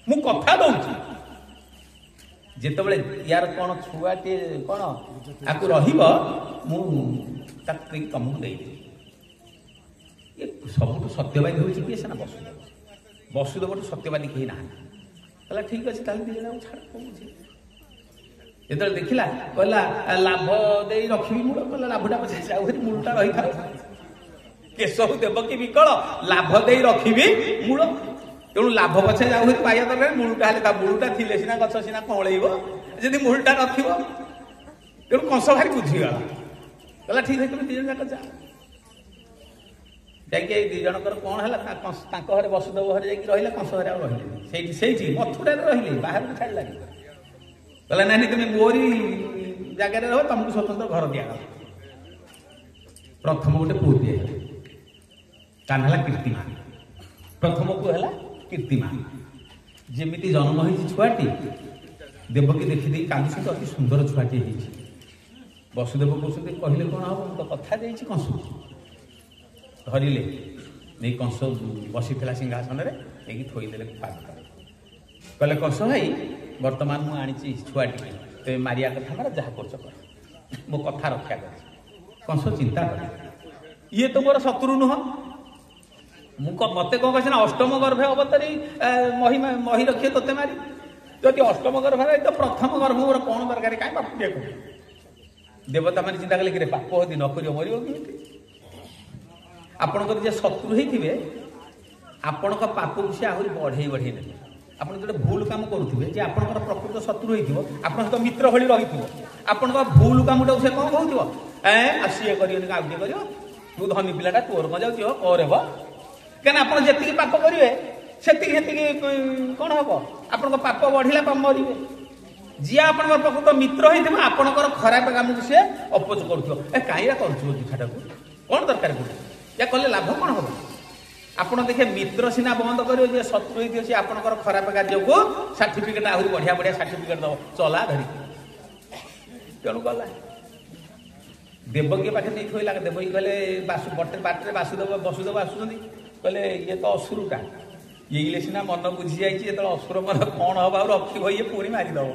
मु कथा दौची जितेबाला यार कौन छुआटे कौन आपको तुमको दे सबुठ सत्यवादी होती किए सीना वसुदेव वसुदेव सत्यवादी कहीं ना कहला ठीक अच्छे दिज छाड़ जो देखला कहला लाभ दे रखी मूल कहला लाभटा पचे जाऊ मूलटा रही था केशव देवकी विकल लाभ दे रखी मूल तेणु लाभ पछे जाऊ पाइबा दरकार मूलटा हेल्ला मूलटा थी सीना गछ सीना कौलैब जदि मूलटा नथिब तेणु कंस भारी बुझीगला कहला ठीक है तुम दिज जाक जा जाकि दी जनकर कौन है घरे वसुदेव घरे जाकि रही कंस घरे रही मथुरा रही बाहर छाड़ा कहला ना तुम मोरी जगार रह तुमको स्वतंत्र घर दिया प्रथम गोटे पुओ दिए तान है कीर्तिमान प्रथम पुओ है कीर्तिमान जमी जन्म हो छुआटी देवकी देखी कांदी अति सुंदर छुआटी वसुदेव कहते कहले कौन हम तो कथा दे कंस धरिले नहीं कंस बसी सिंहासन में थोईदे कहले कंस भाई बर्तमान मुझे आनी छुआटी तेज मारिया कथा मार जहाँ कर मो कथा रक्षा कर कंस चिंता कर ये तो मोर शत्रु नुह मत कौन कह अष्टम गर्भे अवतरी मही रखिए तोते मारी जदि अष्टम गर्भ तो प्रथम गर्भ मोर कौन दरकार कहीं बापुटिया कर देवता मैंने चिंता कले कि पाप यदि न कर मर आपणकर जे शत्रु होते आपण पाप को सी आहरी बढ़े बढ़े ने आप जो भूल काम करुवे जे आपंकर प्रकृत शत्रु हो आप मित्र भली रही आपण भूल काम से कौन कहूँ सी कर तू धनी पिलाटा तोर कौन जाऊ कर क्या आप जी पाप करेंगे से कौन हम आप पाप बढ़ला मरवे जी आप प्रकृत मित्र होते आपंकर खराब काम को सी अपोज कर कहीं करा कौन दरकार या कले लाभ कौन हम आपड़ देखिए मित्र सीना बंद कर शत्रु होती सी आपंकर खराब कार्य को सर्टिफिकेट आहरी बढ़िया बढ़िया सर्टिफिकेट दब चला धरी तेणु गला देवकी पाखे नहीं थोड़ा देवकी कहले बटे बाटे वासुदेव वसुदेव आसुँच कहले ये तो असुरटा ये सीना मन बुझी जाइए जो असुर मन कौन हम और रखी ये पुणी मारिदब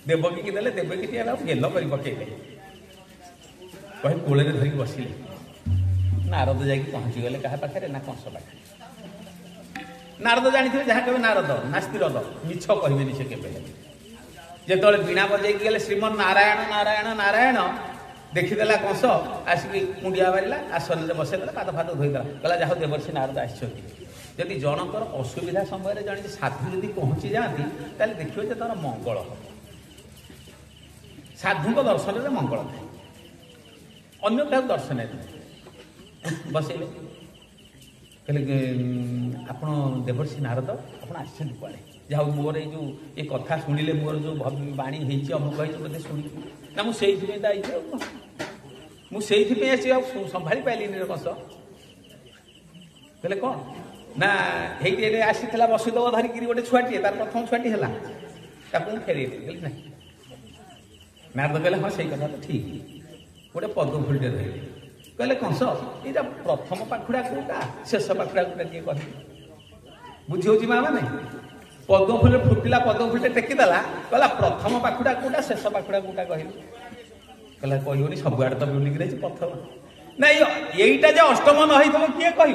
देवकी की देले देवकी गेल कर पकड़े कही कोल धरिक बसिले नारद जाकि पहुँची गले क्या पाखे ना कंस पाखे नारद जानी जहाँ कहे नारद नास्तिरद मिछ कहबेनि से केवे जो वीणा बजे गले श्रीमन नारायण नारायण नारायण देखीदेला कंस आसिक मुंडिया मारा आसन में बसैदेला पाद फाद धोईदेला कहला जहाँ देवर्षि नारद आदि जनकर असुविधा समय जन साधु यदि पहुँची जाती ताले देखिए तार मंगल हम साधु दर्शन में मंगल थाए अन्य क्या दर्शन बसैले कहले आप देवर्षि नारद आप कड़े जहाँ मोर ये कथा शुणिले मोर जो वाणी होती अमुक बोधे शुणी ना मुझे मुझे संभाली पाइलिनी कंस कहले कौन ना ये आसी वसुदेव धरिक गोटे छुआटी तार प्रथम छुआटी है फेर ना नारद कहले हाँ सही कथा तो ठीक गोटे पद्म फुलटे रही कहले कंस ये प्रथम पाखुड़ा कौटा शेष पाखुड़ा कौटा किए कह बुझी हूँ माँ मैंने पद्म फुल फुटिला पद्म फुलटे टेकीदेला कहला प्रथम पाखुड़ा कौटा शेष पाखुड़ा कौटा कहली कहला कहनी सबुआड़े तो बुलिक रही प्रथम ना यहीटा जो अष्टम न हो किए कह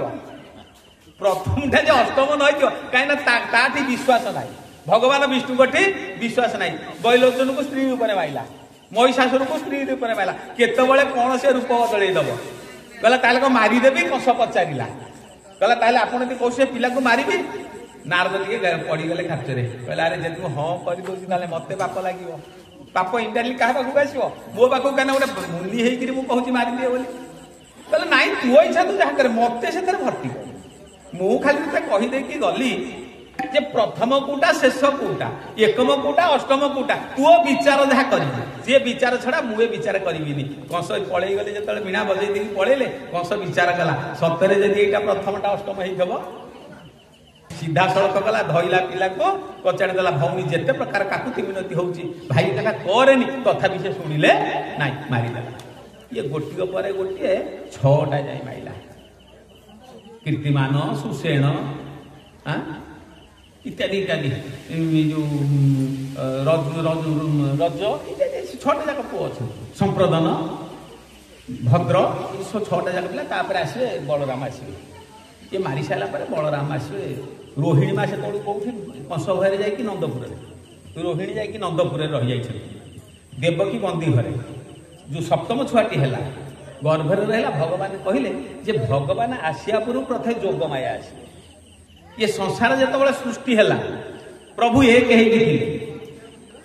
प्रथमटा जो अष्टम न हो कहीं विश्वास ना भगवान विष्णु कटी विश्वास ना बैलोचन को स्त्री रूप में माइला महिषासुर को स्त्री रूप में माइला केतबले कौन से रूप बदलईदब कहला ताले को मारिदेवी कंस पचारा कहला ताले आप कौन पिला को मारिबी नारद टे पड़गले खाचरे कहला अरे जब हाँ करदे ना मत पाप लगे पाप इंडायरेक्टली क्या पाखक आसो मो पाखक कहीं गोटे मुनि होकर मुझे मारिदिए बोली कहले नाई तुओ इच्छा तू जहाँ करे मत से भर्ती कर मु खाली कहीदे गली जे प्रथम कौटा शेष कौटा एकम कौटा अष्टम कौटा तू विचार जहाँ कर सी विचार छड़ा मुझे विचार करी कंस पलि गले जो वीणा बजे पलैले कंस विचार कला सतरे जब यहाँ प्रथमटा अष्टम हो सीधा सड़क गला धइला पिला को कचाड़ी देला भौणी जेते प्रकार काकुति मिनती होउची भाई कथा करेनि तथापि से शुणिले नाई मारिदेला ये गोटी पर गोटे 6टा जाई माइला कीर्तिमान सुसेन ଇତ୍ୟାଦି ଇତ୍ୟାଦି ଯେଉଁ ରଜ ଇତ୍ୟାଦି 6ଟା ଯାକ ପୁଅ ଅଛନ୍ତି। ସମ୍ପ୍ରଦାନ, ଭଦ୍ର, ଏ 6ଟା ଯାକ ପିଲା। ତାପରେ ଆସିବେ ବଳରାମ ଆସିବେ। ଇଏ ମାରି ସାରିଲା ପରେ ବଳରାମ ଆସିବେ। ରୋହିଣୀ ମା ସେତେବେଳକୁ କୋଉଠି? କଂସ ଘରେ ଯାଇକି ନନ୍ଦପୁରରେ। ରୋହିଣୀ ଯାଇକି ନନ୍ଦପୁରରେ ରହିଯାଇଛନ୍ତି। ଦେବକୀ ବନ୍ଦୀ ଘରେ। ଯେଉଁ 7ମ ଛୁଆଟି ହେଲା, ଗର୍ଭରେ ରହିଲା। ଭଗବାନ କହିଲେ ଯେ ଭଗବାନ ଆସିବା ପୂର୍ବରୁ ପ୍ରଥମେ ଯୋଗମାୟା ଆସିବେ। ଇଏ ସଂସାର ଯେତେବେଳେ ସୃଷ୍ଟି ହେଲା, ପ୍ରଭୁ ଏକ ହେଇକି ଥିଲେ।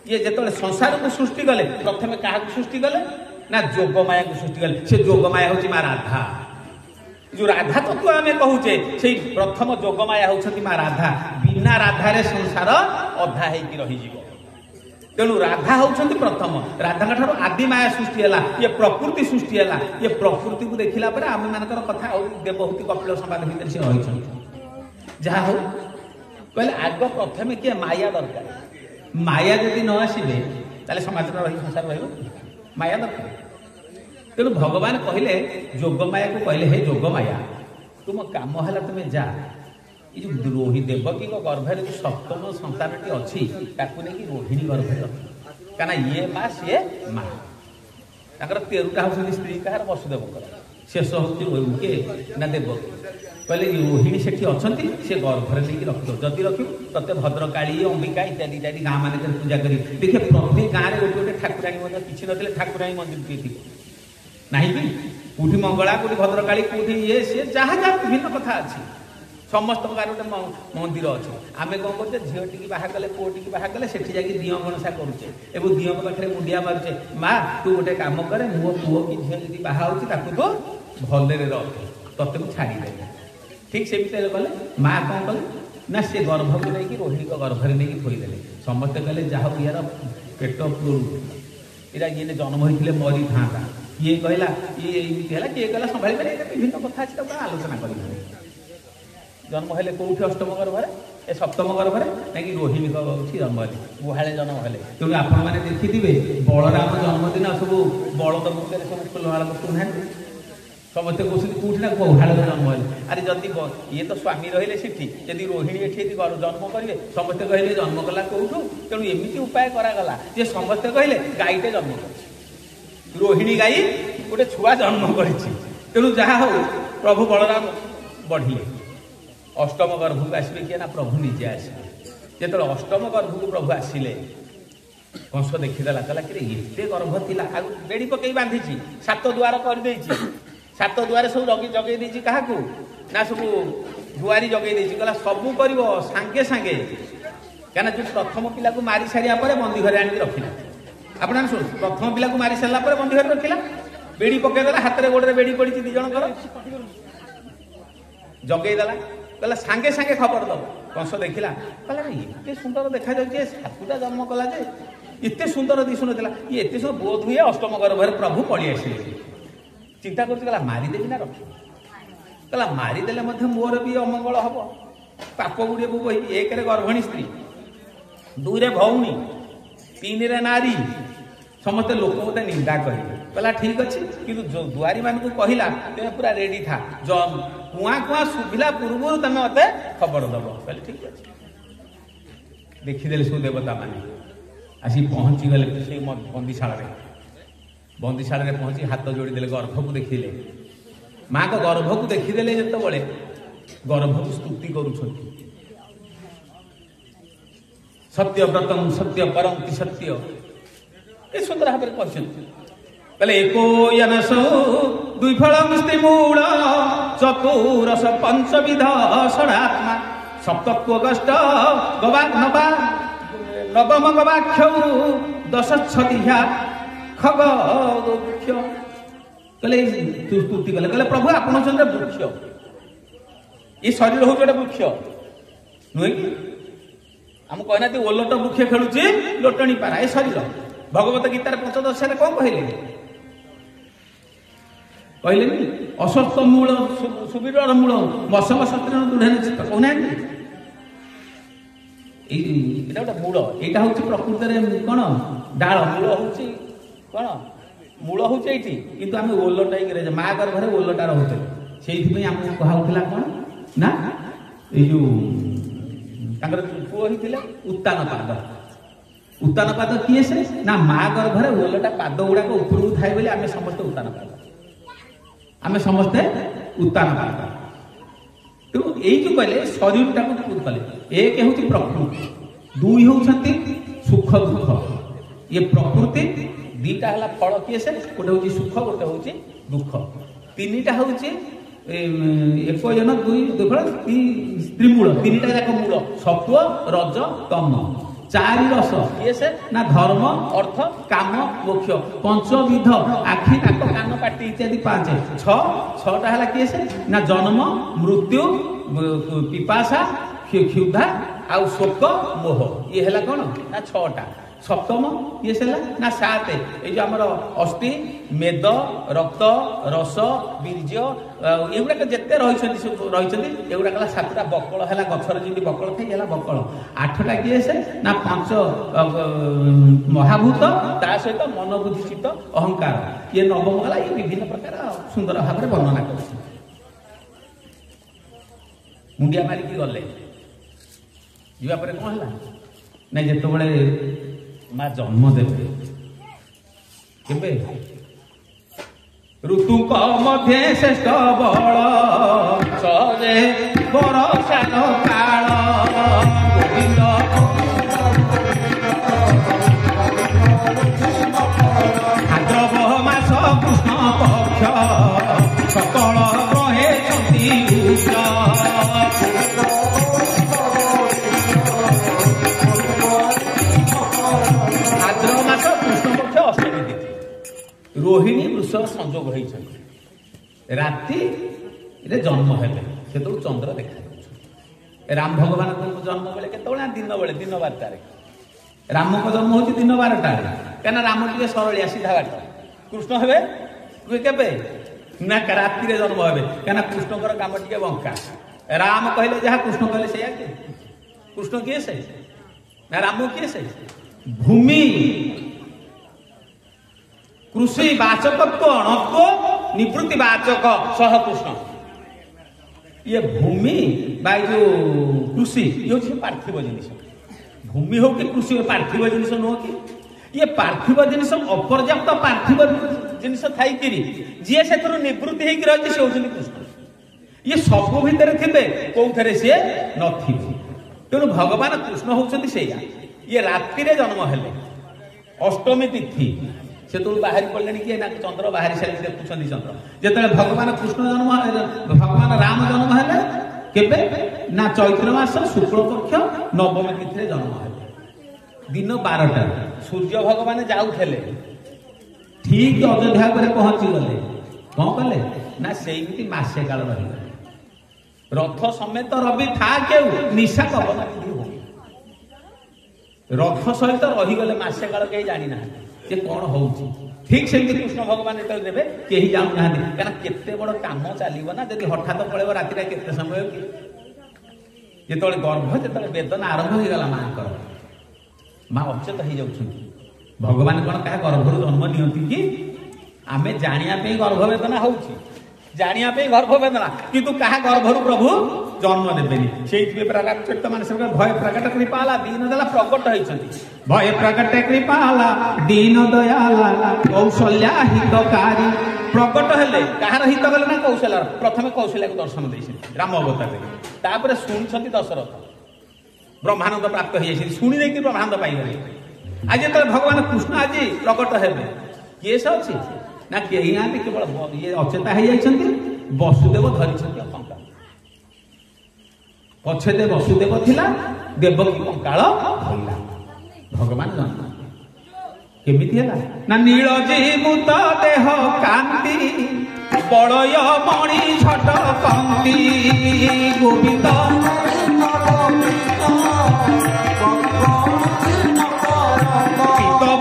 ଇଏ ଯେତେବେଳେ ସଂସାରକୁ ସୃଷ୍ଟି କଲେ, ପ୍ରଥମେ କାହାକୁ ସୃଷ୍ଟି କଲେ? ନା ଯୋଗମାୟାକୁ ସୃଷ୍ଟି କଲେ। ସେ ଯୋଗମାୟା ହେଉଛି ମା ରାଧା। ଯୋଉ ରାଧା ତତ୍ତ୍ୱ ଆମେ କହୁଛେ, ସେଇ ପ୍ରଥମ ଯୋଗମାୟା ହେଉଛନ୍ତି ମା ରାଧା। ବିନା ରାଧାରେ ସଂସାର ଅଧା ହେଇକି ରହିଯିବ। ତେଣୁ ରାଧା ହେଉଛନ୍ତି ପ୍ରଥମ। ରାଧାଙ୍କ ଠାରୁ ଆଦି ମାୟା ସୃଷ୍ଟି ହେଲା। ଇଏ ପ୍ରକୃତି ସୃଷ୍ଟି ହେଲା। ଇଏ ପ୍ରକୃତିକୁ ଦେଖିଲା ପରେ ଆମ ମାନଙ୍କର କଥା ଆଉ ଦେବହୂତି କପିଳ ସମ୍ବାଦ ଭିତରେ ସେ ରହିଛନ୍ତି। ଯାହା ହଉ କହିଲେ ଆଗ ପ୍ରଥମେ କିଏ? ମାୟା ଦରକାର। ମାୟା ଯଦି ନ ଆସିବେ ତାହେଲେ ସମାଜରେ ରହି ସଂସାର ରହିବ। ମାୟା ଦରକାର। ତେଣୁ ଭଗବାନ କହିଲେ ଯୋଗମାୟାକୁ କହିଲେ, ହେ ଯୋଗମାୟା, ତୁମ କାମ ହେଲା ତୁମେ ଯା, ଏ ଯେଉଁ ରୋହି ଦେବକୀଙ୍କ ଗର୍ଭରେ ଯେଉଁ 7ମ ସନ୍ତାନଟି ଅଛି, ତାକୁ ନେଇକି ରୋହିଣୀ ଗର୍ଭରେ ରଖ। କାରଣ ଇଏ ମା, ସିଏ ମା। ତାଙ୍କର 13ଟା ହେଉଛନ୍ତି ସ୍ତ୍ରୀ। କାହାର? ବସୁଦେବଙ୍କର। ଶେଷ ହେଉଛି କିଏ? ନା ଦେବକୀ। କହିଲେ ରୋହିଣୀ ସେଠି ଅଛନ୍ତି, ସେ ଗର୍ଭରେ ନେଇକି ରଖିବ। ଯଦି ରଖିବୁ ତତେ ଭଦ୍ରକାଳୀ, ଅମ୍ବିକା ଇତ୍ୟାଦି ଇତ୍ୟାଦି ଗାଁ ମାନଙ୍କରେ ପୂଜା କରି ଦେଖେ। ପ୍ରତି ଗାଁରେ ଗୋଟେ ଗୋଟେ ଠାକୁରାଣୀ ମଧ୍ୟ, କିଛି ନଥିଲେ ଠାକୁରାଣୀ ମନ୍ଦିରଟିଏ ଥିବ ନାହିଁ କି? କୋଉଠି ମଙ୍ଗଳା, କୋଉଠି ଭଦ୍ରକାଳୀ, କୋଉଠି ଇଏ ସିଏ, ଯାହା ଯାହା ବିଭିନ୍ନ କଥା ଅଛି। ସମସ୍ତଙ୍କ ଗାଁରେ ଗୋଟେ ମନ୍ଦିର ଅଛି। ଆମେ କ'ଣ କରୁଛେ? ଝିଅଟିକି ବାହା କଲେ, ପୁଅଟିକି ବାହା କଲେ, ସେଠି ଯାଇକି ଦିଅଁ ଗଣସା କରୁଛେ ଏବଂ ଦିଅଁଙ୍କ ପାଖରେ ମୁଣ୍ଡିଆ ମାରୁଛେ, ମା ତୁ ଗୋଟେ କାମ କରେ, ମୋ ପୁଅ କି ଝିଅ ଯଦି ବାହା ହେଉଛି ତାକୁ ତୁ ଭଲରେ ରଖେ, ତତେ ମୁଁ ଛାଡ଼ିଦେବି। ଠିକ୍ ସେମିତି କଲେ। ମା କ'ଣ କଲେ? ନା ସେ ଗର୍ଭକୁ ନେଇକି ରୋହିଣୀଙ୍କ ଗର୍ଭରେ ନେଇକି ଥୋଇଦେଲେ। ସମସ୍ତେ କହିଲେ ଯାହା ହଉ ଇଆର ପେଟ ପୁରୁ, ଏଇଟା ଇଏ ଜନ୍ମ ହୋଇଥିଲେ ମରିଥାନ୍ତା। କିଏ କହିଲା ଇଏ ଏମିତି ହେଲା, କିଏ କହିଲା ସମ୍ଭାଳି ପାରିବେ। ଏଇଟା ବିଭିନ୍ନ କଥା ଅଛି, ତାକୁ ଆଲୋଚନା କରିବେ। ଜନ୍ମ ହେଲେ କୋଉଠି? 8ମ ଗର୍ଭରେ। ଏ 7ମ ଗର୍ଭରେ ନାଇକି ରୋହିଣୀଙ୍କ ଜନ୍ମ ହେଲେ, ଗୁହାଳେ ଜନ୍ମ ହେଲେ। ତେଣୁ ଆପଣମାନେ ଦେଖିଥିବେ ବଳରାମ ଜନ୍ମଦିନ ସବୁ ବଳଦ ମୁଖରେ ସବୁ ଫୁଲମାଳ ପକାଉନାହାନ୍ତି। ସମସ୍ତେ କହୁଛନ୍ତି କୋଉଠି? ନା ଗୁହାଳରେ ଜନ୍ମ ହେଲେ। ଆରେ ଯଦି ଇଏ ତ ସ୍ୱାମୀ ରହିଲେ ସେଠି, ଯଦି ରୋହିଣୀ ଏଠି ଯଦି ଜନ୍ମ କରିବେ, ସମସ୍ତେ କହିଲେ ଜନ୍ମ କଲା କୋଉଠୁ? ତେଣୁ ଏମିତି ଉପାୟ କରାଗଲା ଯେ ସମସ୍ତେ କହିଲେ ଗାଈଟେ ଜନ୍ମ କରିଛି, ରୋହିଣୀ ଗାଈ ଗୋଟେ ଛୁଆ ଜନ୍ମ କରିଛି। ତେଣୁ ଯାହା ହଉ ପ୍ରଭୁ ବଳରାମ ବଢିଲେ। 8ମ ଗର୍ଭକୁ ଆସିବେ କିଏ? ନା ପ୍ରଭୁ ନିଜେ ଆସିବେ। ଯେତେବେଳେ 8ମ ଗର୍ଭକୁ ପ୍ରଭୁ ଆସିଲେ, କଂସ ଦେଖିଦେଲା, କହିଲା କିରେ ଏତେ ଗର୍ଭ ଥିଲା, ଆଉ ବେଡ଼ି ପକେଇ ବାନ୍ଧିଛି, 7 ଦ୍ୱାର କରିଦେଇଛି, 7 ଦ୍ୱାରେ ସବୁ ଜଗେଇ ଦେଇଛି। କାହାକୁ? ନା ସବୁ ଦୁଆରୀ ଜଗେଇ ଦେଇଛି। କହିଲା ସବୁ କରିବ ସାଙ୍ଗେ ସାଙ୍ଗେ। କାହିଁକିନା ଯୋଉ ପ୍ରଥମ ପିଲାକୁ ମାରି ସାରିବା ପରେ ବନ୍ଦୀ ଘରେ ଆଣିକି ରଖିଲା। ଆପଣମାନେ ଶୁଣୁ, ପ୍ରଥମ ପିଲାକୁ ମାରି ସାରିଲା ପରେ ବନ୍ଦୀ ଘରେ ରଖିଲା, ବେଡ଼ି ପକେଇଦେଲା, ହାତରେ ଗୋଡ଼ରେ ବେଡ଼ି ପଡ଼ିଛି 2 ଜଣଙ୍କର, ଜଗେଇଦେଲା। କହିଲା ସାଙ୍ଗେ ସାଙ୍ଗେ ଖବର ଦବ। କଂସ ଦେଖିଲା, କହିଲା ଏତେ ସୁନ୍ଦର ଦେଖାଯାଉଛି, 7ଟା ଜନ୍ମ କଲା ଯେ ଏତେ ସୁନ୍ଦର ଦିଶୁନଥିଲା, ଇଏ ଏତେ ସବୁ ବୋଧ ହୁଏ 8ମ ଗର୍ଭରେ ପ୍ରଭୁ ପଳେଇ ଆସିଲେ। ଚିନ୍ତା କରୁଛି, କହିଲା ମାରିଦେବି ନା ରଖିବି? କହିଲା ମାରିଦେଲେ ମଧ୍ୟ ମୋର ବି ଅମଙ୍ଗଳ ହବ, ପାପ ଗୁଡ଼ିଏ ବୋହି। 1ରେ ଗର୍ଭଣୀ ସ୍ତ୍ରୀ, 2ରେ ଭଉଣୀ, 3ରେ ନାରୀ, ସମସ୍ତେ ଲୋକ ମତେ ନିନ୍ଦା କରିବେ। କହିଲା ଠିକ୍ ଅଛି, କିନ୍ତୁ ଦୁଆରୀ ମାନଙ୍କୁ କହିଲା ତମେ ପୁରା ରେଡି ଥା, କୁଆଁ କୁଆଁ ଶୁଭିଲା ପୂର୍ବରୁ ତମେ ମତେ ଖବର ଦବ। କହିଲେ ଠିକ୍ ଅଛି। ଦେଖିଦେଲେ ସବୁ ଦେବତା ମାନେ ଆସି ପହଞ୍ଚିଗଲେ ସେଇ ବନ୍ଦିଶାଳାରେ। ବନ୍ଦିଶାଳାରେ ପହଞ୍ଚି ହାତ ଯୋଡ଼ିଦେଲେ, ଗର୍ଭକୁ ଦେଖିଲେ। ମାଙ୍କ ଗର୍ଭକୁ ଦେଖିଦେଲେ ଯେତେବେଳେ ଗର୍ଭକୁ ସ୍ତୁତି କରୁଛନ୍ତି, ସତ୍ୟବ୍ରତଂ ସତ୍ୟ ପରନ୍ତି ସତ୍ୟ, ଏ ସୁନ୍ଦର ଭାବରେ କହିଛନ୍ତି। କହିଲେ ଏକୋୟନସୋ ଦ୍ୱିଫଳଂ ସ୍ତ୍ରୀମୂଳ ଚତୁରସ ପଞ୍ଚବିଧ ଷଡ଼ାତ୍ମା ସପ୍ତତ୍ୱ ଗଷ୍ଟ ନବମ ଗବାକ୍ଷ ଦଶଚ୍ଛଦିହା ଖଗ ବୃକ୍ଷ। କହିଲେ ସ୍ତୁତି କଲେ, କହିଲେ ପ୍ରଭୁ ଆପଣ ହଉଛନ୍ତି ବୃକ୍ଷ, ଏ ଶରୀର ହଉଛି ଗୋଟେ ବୃକ୍ଷ, ନୁହେଁ କି? ଆମକୁ କହିନାହାନ୍ତି ଓଲଟ ବୃକ୍ଷ ଖେଳୁଛି ଲୋଟଣୀ ପାରା, ଏ ଶରୀର। ଭଗବତ ଗୀତାରେ 5-10 କଣ କହିଲେ? କହିଲେନି ଅସ୍ୱସ୍ଥ ମୂଳ ସୁବିର ମୂଳ ମଶମ ସତ୍ୟ ଦୃଢ଼ ଚିତ୍ତ, କହୁନାହାନ୍ତି? ଏଇଟା ଗୋଟେ ମୂଳ, ଏଇଟା ହଉଛି ପ୍ରକୃତରେ କଣ? ଡାଳ। ମୂଳ ହଉଛି କଣ? ମୂଳ ହଉଛି ଏଇଠି, କିନ୍ତୁ ଆମେ ଓଲଟା ହେଇକି ମା ଗର୍ଭରେ ଓଲଟା ରହୁଥିଲେ। ସେଇଥିପାଇଁ ଆମକୁ କୁହାହଉଥିଲା କଣ? ନା ଏଇ ଯୋଉ ତାଙ୍କର ପୁଅ ହେଇଥିଲେ ଉତ୍ତାନପାଦ। ଉତ୍ତାନପାଦ କିଏ ସେ? ନା ମା ଗର୍ଭରେ ଓଲଟା ପାଦ ଗୁଡାକ ଉପରକୁ ଥାଏ ବୋଲି ଆମେ ସମସ୍ତେ ଉତ୍ତାନପାଦ। ଆମେ ସମସ୍ତେ ଉତ୍ତାନପାଦ। ତେଣୁ ଏଇ ଯୋଉ କହିଲେ ଶରୀରଟାକୁ କଲେ, ଏକ ହେଉଛି ପ୍ରକୃତି, ଦୁଇ ହେଉଛନ୍ତି ସୁଖ ଦୁଃଖ। ଇଏ ପ୍ରକୃତି, ଦିଟା ହେଲା ଫଳ କିଏ ସେ? ଗୋଟେ ହଉଛି ସୁଖ, ଗୋଟେ ହଉଛି ଦୁଃଖ। ତିନିଟା ହଉଛି ଏକଜନ ଦୁଇ ତ୍ରିମୂଳ, ତିନିଟା ଯାକ ମୂଳ, ସତ୍ଵ ରଜ ତମ। ଚାରି ରସ କିଏ ସେ? ନା ଧର୍ମ ଅର୍ଥ କାମ ମୋକ୍ଷ। ପଞ୍ଚବିଧ ଆଖି ନାକ କାନ ପାଟି ଇତ୍ୟାଦି ପାଞ୍ଚ। ଛଅଟା ହେଲା କିଏ ସେ? ନା ଜନ୍ମ ମୃତ୍ୟୁ ପିପାସା କ୍ଷୁଧା ଆଉ ଶୋକ ମୋହ। ଇଏ ହେଲା କଣ? ନା ଛଅଟା। ସପ୍ତମ କିଏ ହେଲା? ନା ସାତ। ଏଇ ଯୋଉ ଆମର ଅସ୍ଥି ମେଦ ରକ୍ତ ରସ ବୀର୍ଯ୍ୟ ଏଗୁଡାକ ଯେତେ ରହିଛନ୍ତି ଏଗୁଡାକ ହେଲା ସାତଟା। ବକଳ ହେଲା ଗଛର ଯେମିତି ବକଳ ଥାଏ, ହେଲା ବକଳ। ଆଠଟା କିଏ ସେ? ନା ପାଞ୍ଚ ମହାଭୂତ, ତା ସହିତ ମନ ବୁଦ୍ଧି ଚିତ୍ତ ଅହଙ୍କାର। ଇଏ ନବମ ହେଲା। ଇଏ ବିଭିନ୍ନ ପ୍ରକାର ସୁନ୍ଦର ଭାବରେ ବର୍ଣ୍ଣନା କରୁଛି। ମୁଣ୍ଡିଆ ମାରିକି ଗଲେ, ଯିବା ପରେ କଣ ହେଲା? ନାଇଁ ଯେତେବେଳେ ମା ଜନ୍ମ ଦେବେ, କେବେ? ଋତୁଙ୍କ ମଧ୍ୟରେ ଶ୍ରେଷ୍ଠ ବଳ, ସହଜେ ବରଷାର କାଳ। ଗୋବିନ୍ଦ ଭାଦ୍ରବ ମାସ କୃଷ୍ଣ ପକ୍ଷ, ସକଳ ଗ୍ରହେ ଛନ୍ତି ଉଚ୍ଚ। ରୋହିଣୀ ବୃଷ ସଂଯୋଗ ହେଇଛନ୍ତି, ରାତିରେ ଜନ୍ମ ହେବେ, ସେତେବେଳେ ଚନ୍ଦ୍ର ଦେଖାଯାଉଛି। ରାମ ଭଗବାନଙ୍କ ଜନ୍ମ ବେଳେ କେତେବେଳେ? ଦିନ ବେଳେ, ଦିନ 12ଟାରେ। ରାମଙ୍କ ଜନ୍ମ ହଉଛି ଦିନ 12ଟାରେ, କାହିଁକିନା ରାମ ଟିକେ ସରଳିଆ ସିଧା ବାଟ। କୃଷ୍ଣ ହେବେ କେବେ? ନା ରାତିରେ ଜନ୍ମ ହେବେ, କାହିଁକିନା କୃଷ୍ଣଙ୍କର କାମ ଟିକେ ବଙ୍କା। ରାମ କହିଲେ ଯାହା, କୃଷ୍ଣ କହିଲେ ସେଇଆ। କିଏ କୃଷ୍ଣ? କିଏ ସେ? ନା ରାମ କିଏ ସେ? ଭୂମି କୃଷି ବାଚକତ୍ବ ଅଣତ୍ବ ନିବୃତ୍ତି ବାଚକ ସହ କୃଷ୍ଣ। ଇଏ ଭୂମି ବା ଏ ଯୋଉ କୃଷି, ଇଏ ହଉଛି ପାର୍ଥିବ ଜିନିଷ। ଭୂମି ହଉ କି କୃଷି ପାର୍ଥିବ ଜିନିଷ ନୁହଁ କି? ଇଏ ପାର୍ଥିବ ଜିନିଷ, ଅପର୍ଯ୍ୟାପ୍ତ ପାର୍ଥିବ ଜିନିଷ ଥାଇକିରି ଯିଏ ସେଥିରୁ ନିବୃତ୍ତି ହେଇକି ରହିଛି ସେ ହଉଛନ୍ତି କୃଷ୍ଣ। ଇଏ ସବୁ ଭିତରେ ଥିବେ, କୋଉଥିରେ ସିଏ ନଥିବେ। ତେଣୁ ଭଗବାନ କୃଷ୍ଣ ହଉଛନ୍ତି ସେଇଆ। ଇଏ ରାତିରେ ଜନ୍ମ ହେଲେ, ଅଷ୍ଟମୀ ତିଥି। ସେତେବେଳେ ବାହାରି ପଡ଼ିଲେଣି କିଏ? ନା ଚନ୍ଦ୍ର ବାହାରି ସାରି ଦେଖୁଛନ୍ତି ଚନ୍ଦ୍ର। ଯେତେବେଳେ ଭଗବାନ କୃଷ୍ଣ ଜନ୍ମ, ଭଗବାନ ରାମ ଜନ୍ମ ହେଲେ କେବେ? ନା ଚୈତ୍ର ମାସ ଶୁକ୍ଳ ପକ୍ଷ ନବମୀ ତିଥିରେ ଜନ୍ମ ହେଲେ, ଦିନ 12ଟାରେ। ସୂର୍ଯ୍ୟ ଭଗବାନ ଯାଉଥିଲେ, ଠିକ ଅଯୋଧ୍ୟା ଉପରେ ପହଞ୍ଚିଗଲେ। କଣ କଲେ? ନା ସେଇମିତି ମାସେ କାଳ ରହିଗଲେ। ରଥ ସಮೇତ ରବି ଥା କେଉ ନିଶା ପବନ ବିଧି ହଉ। ରଥ ସହିତ ରହିଗଲେ ମାସେ କାଳ, କେହି ଜାଣିନାହାନ୍ତି ଯେ କଣ ହଉଛି। ଠିକ ସେମିତି କୃଷ୍ଣ ଭଗବାନ ଯେତେବେଳେ ଦେବେ, କେହି ଜାଣୁନାହାନ୍ତି। କାରଣ କେତେ ବଡ କାମ ଚାଲିବ ନା, ଯଦି ହଠାତ ପଳେଇବ ରାତିରେ କେତେ ସମୟ କି? ଯେତେବେଳେ ଗର୍ଭ, ଯେତେବେଳେ ବେଦନା ଆରମ୍ଭ ହେଇଗଲା ମାଙ୍କର, ମା ଅଚେତ ହେଇଯାଉଛନ୍ତି। ଭଗବାନ କଣ କାହା ଗର୍ଭରୁ ଜନ୍ମ ନିଅନ୍ତି କି? ଆମେ ଜାଣିବା ପାଇଁ ଗର୍ଭ ବେଦନା ହଉଛି, ଜାଣିବା ପାଇଁ ଗର୍ଭ ବେଦନା, କିନ୍ତୁ କାହା ଗର୍ଭରୁ ପ୍ରଭୁ ଜନ୍ମ ଦେବେନି। ସେଇଥିପାଇଁ ପ୍ରାଚରିତ ମାନେ ଭୟ ପ୍ରକଟ କୃପାଲା ଦୀନ ଦୟାଲା ପ୍ରକଟ ହେଇଛନ୍ତି। ଭୟ ପ୍ରକଟ କୃପାଲା ଦୀନ ଦୟାଲା କୌଶଲ୍ୟା ହିତକାରୀ। ପ୍ରକଟ ହେଲେ କାହାର ହିତ କଲେ? ନା କୌଶଲ୍ୟାର। ପ୍ରଥମେ କୌଶଲ୍ୟାକୁ ଦର୍ଶନ ଦେଇଛନ୍ତି ରାମ ଅବତାରରେ, ତାପରେ ଶୁଣିଛନ୍ତି ଦଶରଥ, ବ୍ରହ୍ମାନନ୍ଦ ପ୍ରାପ୍ତ ହେଇଯାଇଛନ୍ତି। ଶୁଣି ଦେଇକି ବ୍ରହ୍ମାନନ୍ଦ ପାଇଗଲେ। ଆଜି ଯେତେବେଳେ ଭଗବାନ କୃଷ୍ଣ ଆଜି ପ୍ରକଟ ହେବେ, କିଏ ସେ ଅଛି? ନା କେହି ନାହାନ୍ତି, କେବଳ ଇଏ ଅଚେତା ହେଇଯାଇଛନ୍ତି। ବସୁଦେବ ଧରିଛନ୍ତି କଙ୍କାଳ। ପଛରେ ବସୁଦେବ ଥିଲା, ଦେବକୀ କଙ୍କାଳ ଧରିଲା। ଭଗବାନ ଜନ୍ମ କେମିତି ହେଲା? ନା ନୀଳଜୀମୂତ ଦେହ କାନ୍ତି, ବଳୟ ମଣି ଝଟ କନ୍ତି। ଗୋବିନ୍ଦ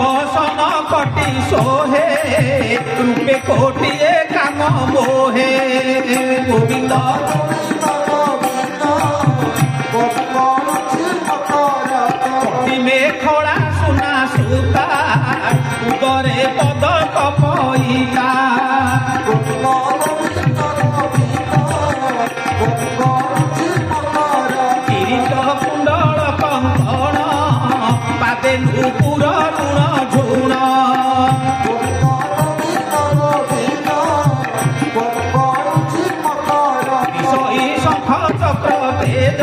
ଭସନ କଟି সোহে রূপে কোটিয়ে কাম মোহে গোবিন্দ মেখলা সোনা সুতা উদরে পদ কপইলা কিরিট কুণ্ডল কঙ্ক ନୂପୁର ଋଣ ଝୁଣ ବିଷୟୀ ଶଙ୍ଖ ଚକ୍ର ତେଜ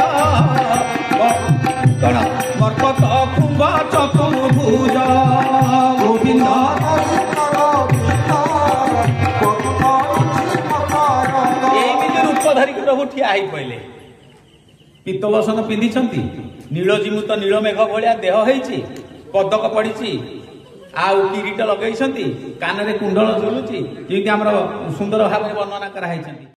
କଣ ମର୍କଟ କୁମ୍ଭ ଚତୁର୍ଭୁଜ ଗୋବିନ୍ଦ ଏମିତି ରୂପ ଧରିକି ପ୍ରଭୁ ଠିଆ ହେଇ ପଇଲେ। ପିତ୍ତବସନ ପିନ୍ଧିଛନ୍ତି, ନୀଳଜିମୁତ ନୀଳମେଘ ଭଳିଆ ଦେହ ହେଇଛି, ପଦକ ପଡିଛି, ଆଉ କିରୀଟ ଲଗେଇଛନ୍ତି, କାନରେ କୁଣ୍ଡଳ ଝୁଲୁଛି, ଯେମିତି ଆମର ସୁନ୍ଦର ଭାବରେ ବର୍ଣ୍ଣନା କରାହେଇଛନ୍ତି।